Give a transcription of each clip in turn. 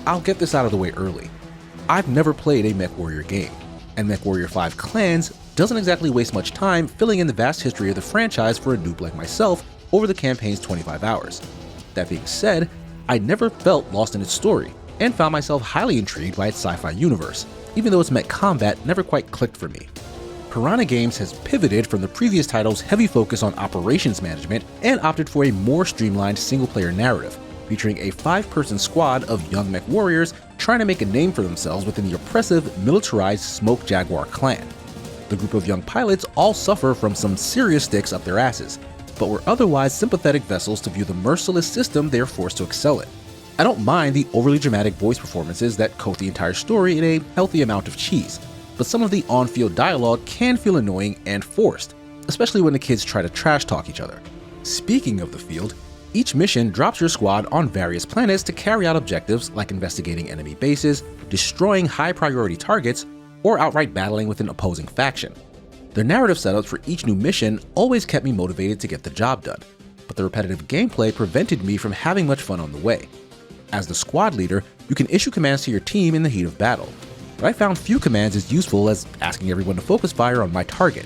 I'll get this out of the way early. I've never played a MechWarrior game, and MechWarrior 5 Clans doesn't exactly waste much time filling in the vast history of the franchise for a noob like myself over the campaign's 25 hours. That being said, I never felt lost in its story, and found myself highly intrigued by its sci-fi universe, even though its mech combat never quite clicked for me. Piranha Games has pivoted from the previous title's heavy focus on operations management and opted for a more streamlined single-player narrative, featuring a 5-person squad of young mech warriors trying to make a name for themselves within the oppressive, militarized Smoke Jaguar clan. The group of young pilots all suffer from some serious sticks up their asses, but were otherwise sympathetic vessels to view the merciless system they are forced to excel in. I don't mind the overly dramatic voice performances that coat the entire story in a healthy amount of cheese, but some of the on-field dialogue can feel annoying and forced, especially when the kids try to trash talk each other. Speaking of the field, each mission drops your squad on various planets to carry out objectives like investigating enemy bases, destroying high-priority targets, or outright battling with an opposing faction. The narrative setups for each new mission always kept me motivated to get the job done, but the repetitive gameplay prevented me from having much fun on the way. As the squad leader, you can issue commands to your team in the heat of battle, but I found few commands as useful as asking everyone to focus fire on my target.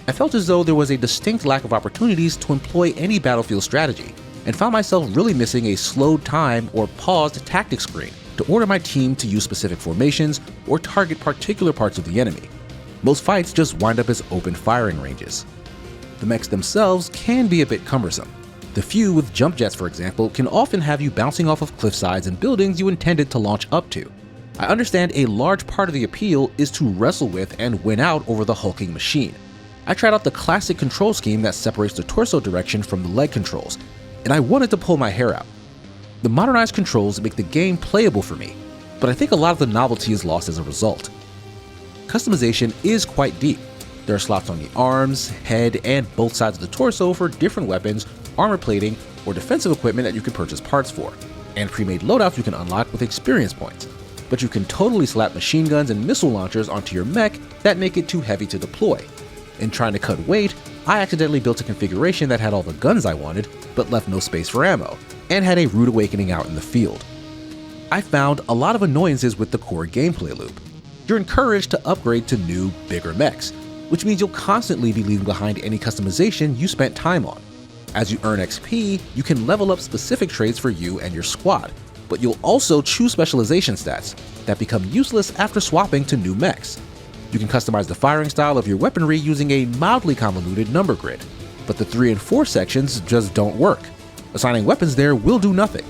I felt as though there was a distinct lack of opportunities to employ any battlefield strategy, and found myself really missing a slowed time or paused tactics screen to order my team to use specific formations or target particular parts of the enemy. Most fights just wind up as open firing ranges. The mechs themselves can be a bit cumbersome. The few with jump jets, for example, can often have you bouncing off of cliff sides and buildings you intended to launch up to. I understand a large part of the appeal is to wrestle with and win out over the hulking machine. I tried out the classic control scheme that separates the torso direction from the leg controls, and I wanted to pull my hair out. The modernized controls make the game playable for me, but I think a lot of the novelty is lost as a result. Customization is quite deep. There are slots on the arms, head, and both sides of the torso for different weapons, armor plating, or defensive equipment that you can purchase parts for, and pre-made loadouts you can unlock with experience points. But you can totally slap machine guns and missile launchers onto your mech that make it too heavy to deploy. In trying to cut weight, I accidentally built a configuration that had all the guns I wanted, but left no space for ammo, and had a rude awakening out in the field. I found a lot of annoyances with the core gameplay loop. You're encouraged to upgrade to new, bigger mechs, which means you'll constantly be leaving behind any customization you spent time on. As you earn XP, you can level up specific traits for you and your squad, but you'll also choose specialization stats that become useless after swapping to new mechs. You can customize the firing style of your weaponry using a mildly convoluted number grid, but the 3 and 4 sections just don't work. Assigning weapons there will do nothing.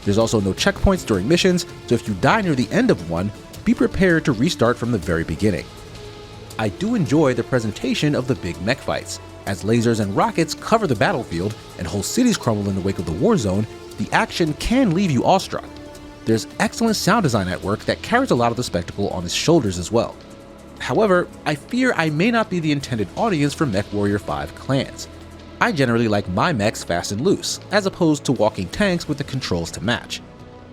There's also no checkpoints during missions, so if you die near the end of one, be prepared to restart from the very beginning. I do enjoy the presentation of the big mech fights. As lasers and rockets cover the battlefield and whole cities crumble in the wake of the war zone, the action can leave you awestruck. There's excellent sound design at work that carries a lot of the spectacle on its shoulders as well. However, I fear I may not be the intended audience for MechWarrior 5 Clans. I generally like my mechs fast and loose, as opposed to walking tanks with the controls to match.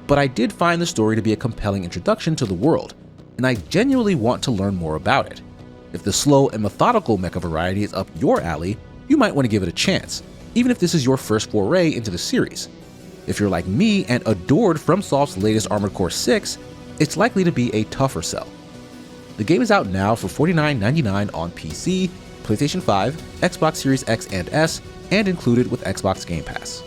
But I did find the story to be a compelling introduction to the world, and I genuinely want to learn more about it. If the slow and methodical mecha variety is up your alley, you might want to give it a chance, even if this is your first foray into the series. If you're like me and adored FromSoft's latest Armored Core 6, it's likely to be a tougher sell. The game is out now for $49.99 on PC, PlayStation 5, Xbox Series X and S, and included with Xbox Game Pass.